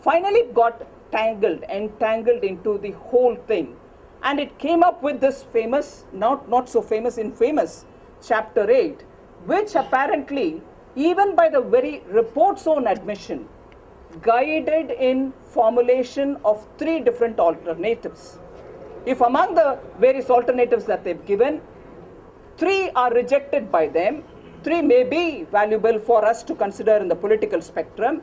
finally got entangled into the whole thing. And it came up with this famous, not so famous, infamous chapter 8, which apparently, even by the very report's own admission, guided in formulation of 3 different alternatives. If among the various alternatives that they've given, 3 are rejected by them, 3 may be valuable for us to consider in the political spectrum,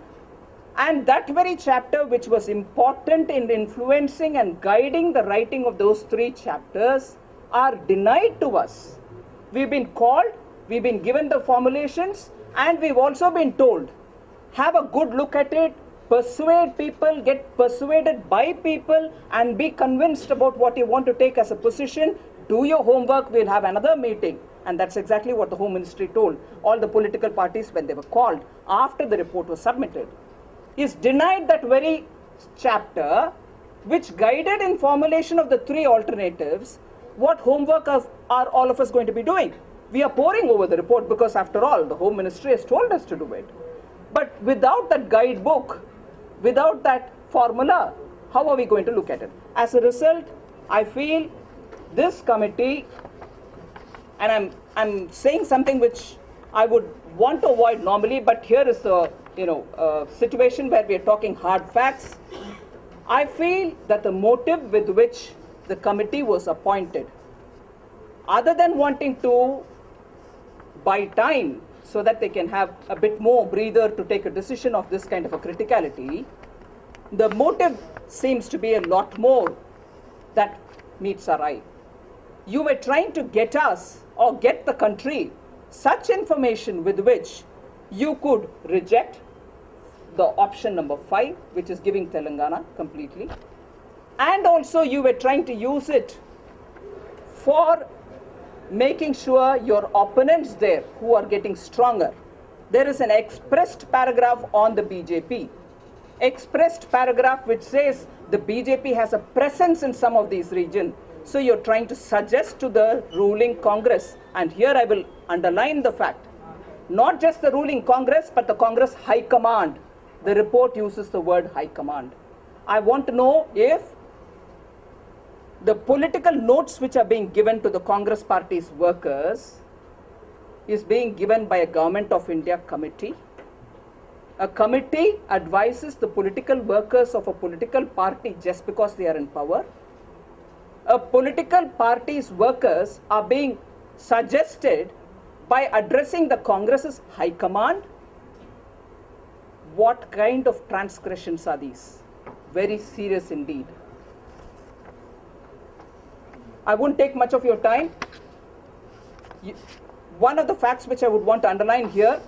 and that very chapter, which was important in influencing and guiding the writing of those 3 chapters, are denied to us. We've been called, we've been given the formulations, and we've also been told, have a good look at it, persuade people, get persuaded by people, and be convinced about what you want to take as a position. Do your homework, we'll have another meeting. And that's exactly what the Home Ministry told all the political parties when they were called after the report was submitted. Is denied that very chapter, which guided in formulation of the 3 alternatives. What homework are all of us going to be doing? We are poring over the report because, after all, the Home Ministry has told us to do it. But without that guidebook, without that formula, how are we going to look at it? As a result, I feel this committee, and I'm saying something which I would want to avoid normally, but here is the situation where we are talking hard facts. I feel that the motive with which the committee was appointed, other than wanting to buy time so that they can have a bit more breather to take a decision of this kind of a criticality, the motive seems to be a lot more that meets our eye. You were trying to get us, or get the country, such information with which you could reject the option number 5, which is giving Telangana completely. And also you were trying to use it for making sure your opponents there, who are getting stronger. There is an expressed paragraph on the BJP. Expressed paragraph which says the BJP has a presence in some of these regions. So you're trying to suggest to the ruling Congress, and here I will underline the fact, not just the ruling Congress, but the Congress High Command. The report uses the word High Command. I want to know if the political notes which are being given to the Congress party's workers is being given by a Government of India committee. A committee advises the political workers of a political party just because they are in power. A political party's workers are being suggested by addressing the Congress's High Command. What kind of transgressions are these? Very serious indeed. I won't take much of your time. One of the facts which I would want to underline here,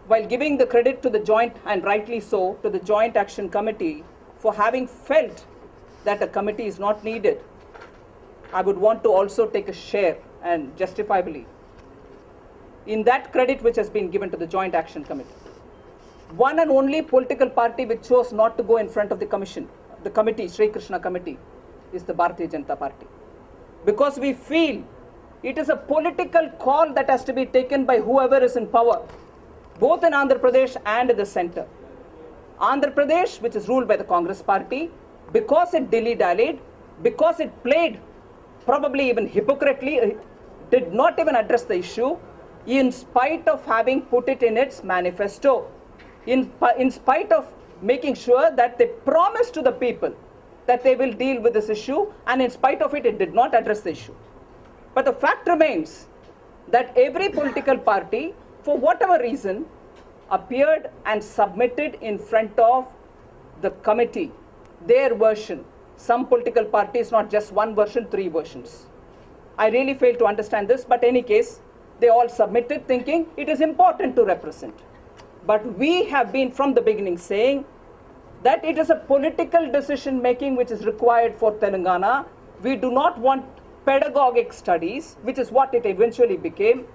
while giving the credit to the joint, and rightly so, to the Joint Action Committee for having felt that a committee is not needed, I would want to also take a share, and justifiably, in that credit which has been given to the Joint Action Committee. One and only political party which chose not to go in front of the committee, Sri Krishna committee, is the Bharatiya Janata Party. Because we feel it is a political call that has to be taken by whoever is in power, both in Andhra Pradesh and in the center. Andhra Pradesh, which is ruled by the Congress party, because it dilly-dallied, because it played probably even hypocritically, did not even address the issue, in spite of having put it in its manifesto, in spite of making sure that they promised to the people that they will deal with this issue, and in spite of it, it did not address the issue. But the fact remains that every political party, for whatever reason, appeared and submitted in front of the committee their version. Some political parties, not just one version, 3 versions. I really fail to understand this, but in any case, they all submitted thinking it is important to represent. But we have been from the beginning saying that it is a political decision making which is required for Telangana. We do not want pedagogic studies, which is what it eventually became.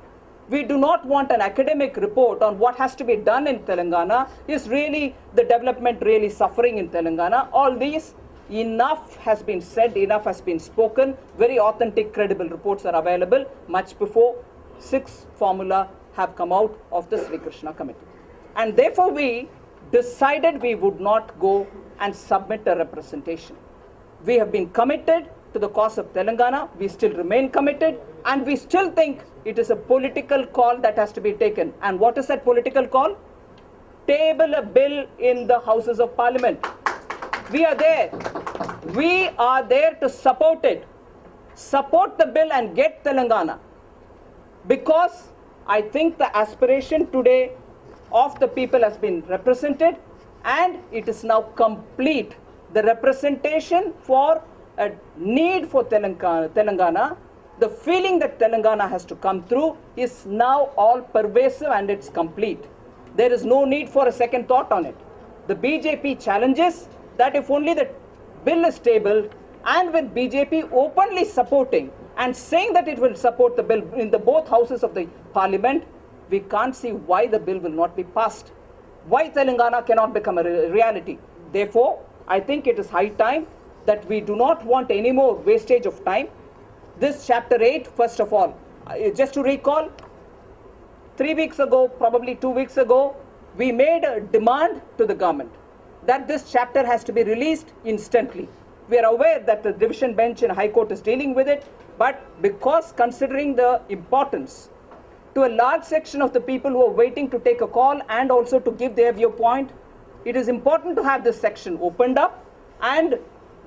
We do not want an academic report on what has to be done in Telangana. Is really the development really suffering in Telangana? All these, enough has been said, enough has been spoken. Very authentic, credible reports are available much before 6 formula have come out of the Sri Krishna committee. And therefore we decided we would not go and submit a representation. We have been committed to the cause of Telangana, we still remain committed, and we still think it is a political call that has to be taken. And what is that political call? Table a bill in the Houses of Parliament. We are there. We are there to support it. Support the bill and get Telangana. Because I think the aspiration today of the people has been represented, and it is now complete. The representation for a need for Telangana, the feeling that Telangana has to come through is now all pervasive and it's complete. There is no need for a second thought on it. The BJP challenges that if only the bill is tabled, and with BJP openly supporting and saying that it will support the bill in the both houses of the parliament, we can't see why the bill will not be passed. Why Telangana cannot become a reality. Therefore, I think it is high time that we do not want any more wastage of time. This chapter 8, first of all, just to recall, 3 weeks ago, probably 2 weeks ago, we made a demand to the government that this chapter has to be released instantly. We are aware that the division bench in High Court is dealing with it, but because considering the importance to a large section of the people who are waiting to take a call and also to give their viewpoint, it is important to have this section opened up and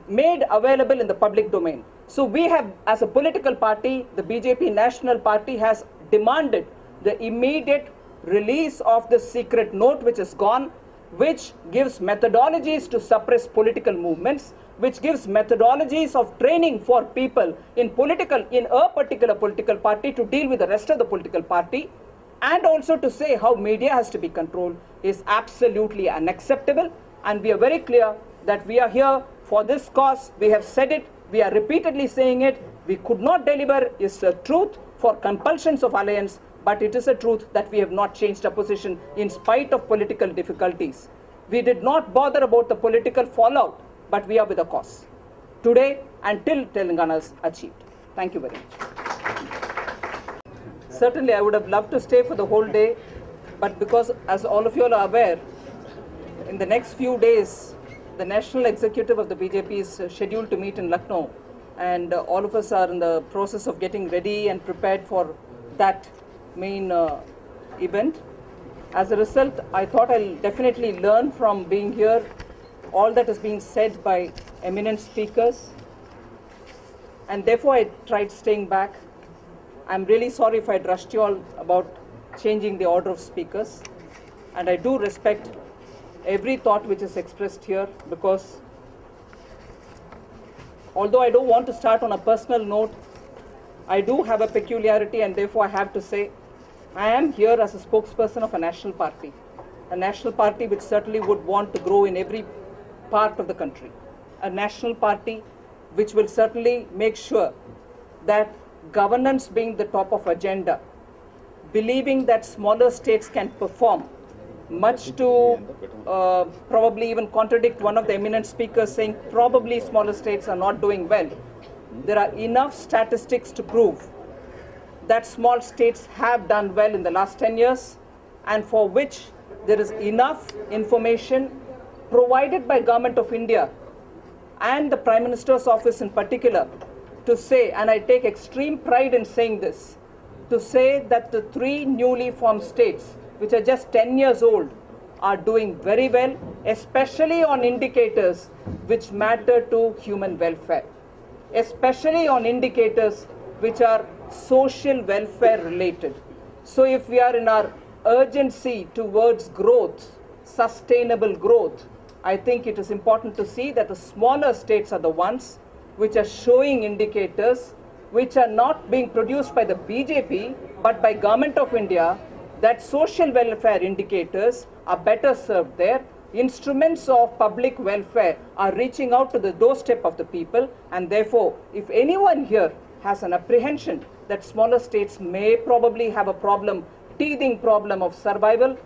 made available in the public domain. So we have, as a political party, the BJP National Party has demanded the immediate release of the secret note which is gone, which gives methodologies to suppress political movements, which gives methodologies of training for people in a particular political party to deal with the rest of the political party, and also to say how media has to be controlled is absolutely unacceptable. And we are very clear that we are here for this cause. We have said it, we are repeatedly saying it. We could not deliver is a truth for compulsions of alliance, but it is a truth that we have not changed our position in spite of political difficulties. We did not bother about the political fallout, but we are with a cause today until Telangana is achieved. Thank you very much. Certainly, I would have loved to stay for the whole day, but because, as all of you all are aware, in the next few days, the national executive of the BJP is scheduled to meet in Lucknow, and all of us are in the process of getting ready and prepared for that main event. As a result, I thought I'll definitely learn from being here all that is being said by eminent speakers, and therefore I tried staying back. I'm really sorry if I'd rushed you all about changing the order of speakers, and I do respect every thought which is expressed here, because although I don't want to start on a personal note, I do have a peculiarity, and therefore I have to say I am here as a spokesperson of a national party which certainly would want to grow in every part of the country, a national party which will certainly make sure that governance being the top of agenda, believing that smaller states can perform, much to probably even contradict one of the eminent speakers saying probably smaller states are not doing well. There are enough statistics to prove that small states have done well in the last 10 years, and for which there is enough information provided by Government of India and the Prime Minister's office in particular to say, and I take extreme pride in saying this, to say that the 3 newly formed states, which are just 10 years old, are doing very well, especially on indicators which matter to human welfare, especially on indicators which are social welfare related. So if we are in our urgency towards growth, sustainable growth, I think it is important to see that the smaller states are the ones which are showing indicators which are not being produced by the BJP but by Government of India, that social welfare indicators are better served there. Instruments of public welfare are reaching out to the doorstep of the people, and therefore if anyone here has an apprehension that smaller states may probably have a problem, teething problem of survival,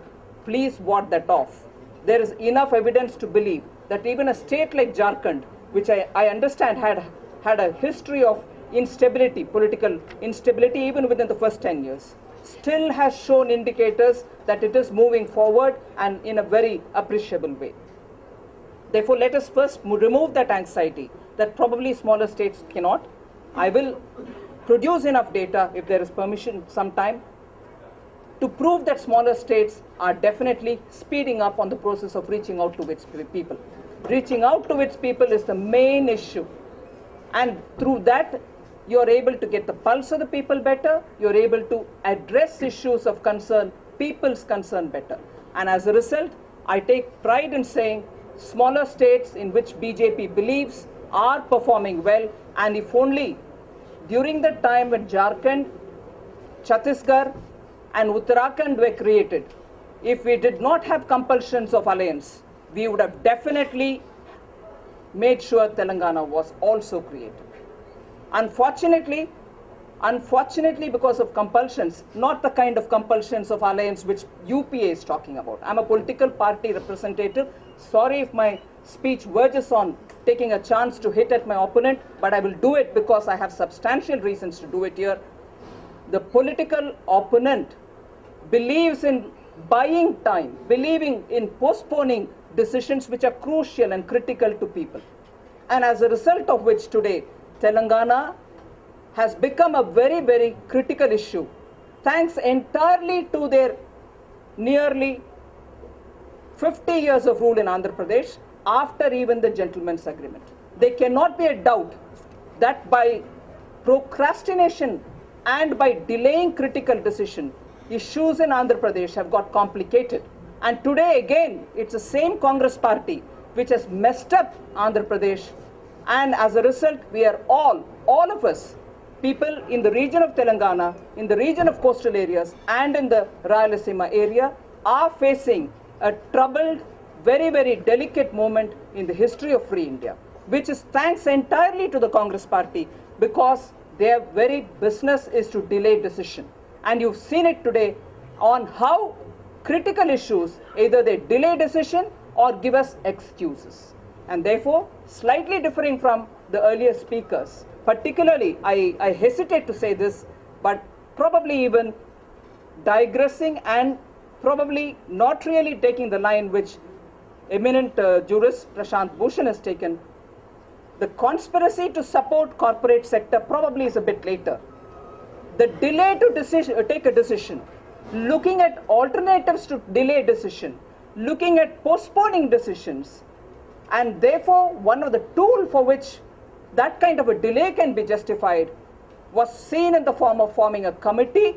please ward that off. There is enough evidence to believe that even a state like Jharkhand, which I understand had a history of instability, political instability even within the first 10 years, still has shown indicators that it is moving forward and in a very appreciable way. Therefore, let us first remove that anxiety that probably smaller states cannot. I will produce enough data, if there is permission sometime, to prove that smaller states are definitely speeding up on the process of reaching out to its people. Reaching out to its people is the main issue. And through that, you're able to get the pulse of the people better, you're able to address issues of concern, people's concern better. And as a result, I take pride in saying smaller states in which BJP believes are performing well, and if only during the time when Jharkhand, Chhattisgarh and Uttarakhand were created, if we did not have compulsions of alliance, we would have definitely made sure Telangana was also created. Unfortunately, because of compulsions, not the kind of compulsions of alliance which UPA is talking about. I'm a political party representative. Sorry if my speech verges on taking a chance to hit at my opponent, but I will do it because I have substantial reasons to do it here. The political opponent believes in buying time, believing in postponing decisions which are crucial and critical to people. And as a result of which today, Telangana has become a very, very critical issue, thanks entirely to their nearly 50 years of rule in Andhra Pradesh after even the gentleman's agreement. There cannot be a doubt that by procrastination and by delaying critical decision, issues in Andhra Pradesh have got complicated. And today again, it's the same Congress party which has messed up Andhra Pradesh. And as a result, we are all of us, people in the region of Telangana, in the region of coastal areas and in the Rayalaseema area are facing a troubled, very, very delicate moment in the history of free India, which is thanks entirely to the Congress party because their very business is to delay decision. And you've seen it today on how critical issues, either they delay decision or give us excuses. And therefore, slightly differing from the earlier speakers, particularly, I hesitate to say this, but probably even digressing and probably not really taking the line which eminent jurist Prashant Bhushan has taken. The conspiracy to support corporate sector probably is a bit later. The delay to take a decision, looking at alternatives to delay decision, looking at postponing decisions, and therefore one of the tools for which that kind of a delay can be justified was seen in the form of forming a committee.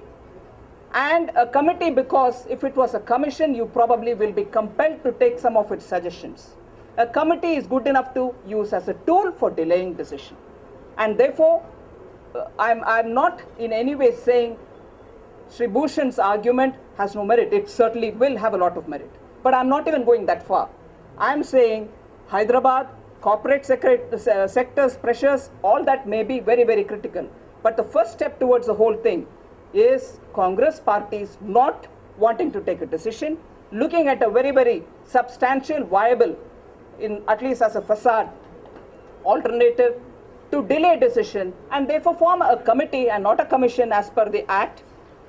And a committee, because if it was a commission, you probably will be compelled to take some of its suggestions. A committee is good enough to use as a tool for delaying decision. And therefore, I'm not in any way saying Sri Bhushan's argument has no merit. It certainly will have a lot of merit. But I'm not even going that far. I'm saying Hyderabad, corporate sectors, pressures, all that may be very, very critical. But the first step towards the whole thing is Congress parties not wanting to take a decision, looking at a very, very substantial, viable, in at least as a facade, alternative to delay decision, and therefore form a committee and not a commission as per the Act.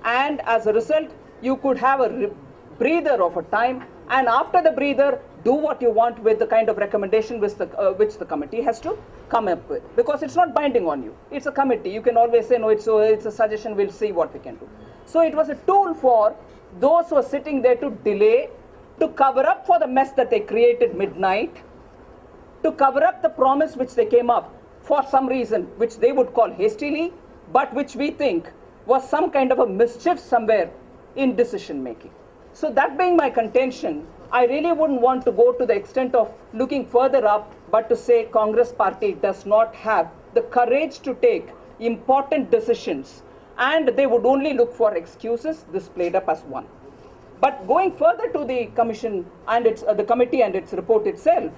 And as a result, you could have a breather of a time, and after the breather, do what you want with the kind of recommendation which the committee has to come up with. Because it's not binding on you. It's a committee. You can always say, no, it's a suggestion, we'll see what we can do. So it was a tool for those who are sitting there to delay, to cover up for the mess that they created midnight, to cover up the promise which they came up for some reason, which they would call hastily, but which we think was some kind of a mischief somewhere in decision making. So that being my contention, I really wouldn't want to go to the extent of looking further up, but to say Congress party does not have the courage to take important decisions and they would only look for excuses. This played up as one. But going further to the commission and the committee and its report itself,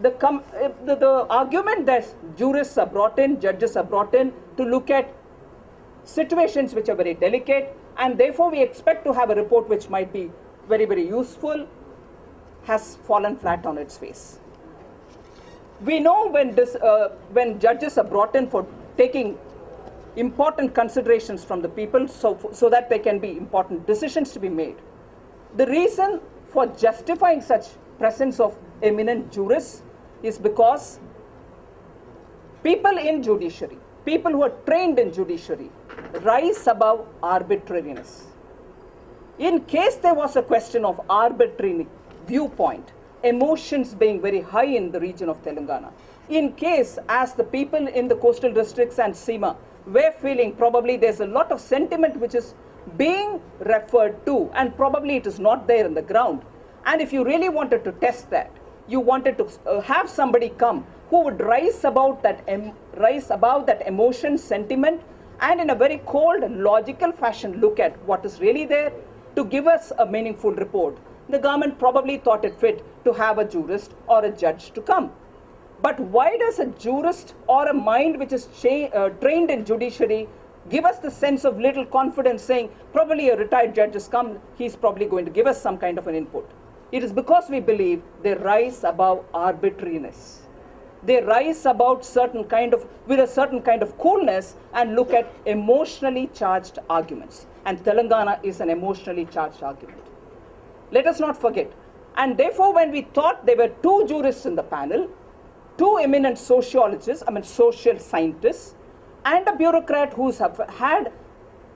the argument that jurists are brought in, judges are brought in to look at situations which are very delicate, and therefore we expect to have a report which might be very, very useful, has fallen flat on its face. We know when judges are brought in for taking important considerations from the people so that there can be important decisions to be made. The reason for justifying such presence of eminent jurists is because people in judiciary, people who are trained in judiciary, rise above arbitrariness. In case there was a question of arbitrary viewpoint, emotions being very high in the region of Telangana, in case as the people in the coastal districts and Seema were feeling probably there's a lot of sentiment which is being referred to and probably it is not there in the ground. And if you really wanted to test that, you wanted to have somebody come who would rise above that emotion, sentiment, and in a very cold, logical fashion look at what is really there to give us a meaningful report. The government probably thought it fit to have a jurist or a judge to come. But why does a jurist or a mind which is trained in judiciary give us the sense of little confidence saying probably a retired judge has come, he's probably going to give us some kind of an input? It is because we believe they rise above arbitrariness. They rise about with a certain kind of coolness and look at emotionally charged arguments. And Telangana is an emotionally charged argument. Let us not forget. And therefore, when we thought there were two jurists in the panel, two eminent sociologists, social scientists, and a bureaucrat who's had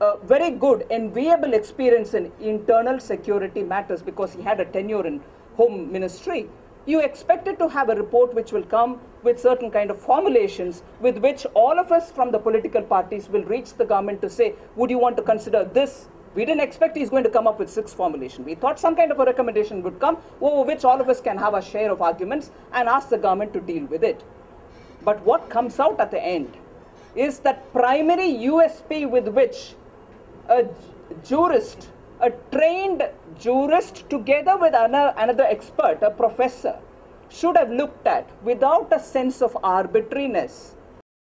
a very good, enviable experience in internal security matters because he had a tenure in Home Ministry, you expected to have a report which will come with certain kind of formulations with which all of us from the political parties will reach the government to say, would you want to consider this? We didn't expect he's going to come up with 6 formulations. We thought some kind of a recommendation would come over which all of us can have a share of arguments and ask the government to deal with it. But what comes out at the end is that primary USP with which a jurist, a trained jurist together with another expert, a professor, should have looked at without a sense of arbitrariness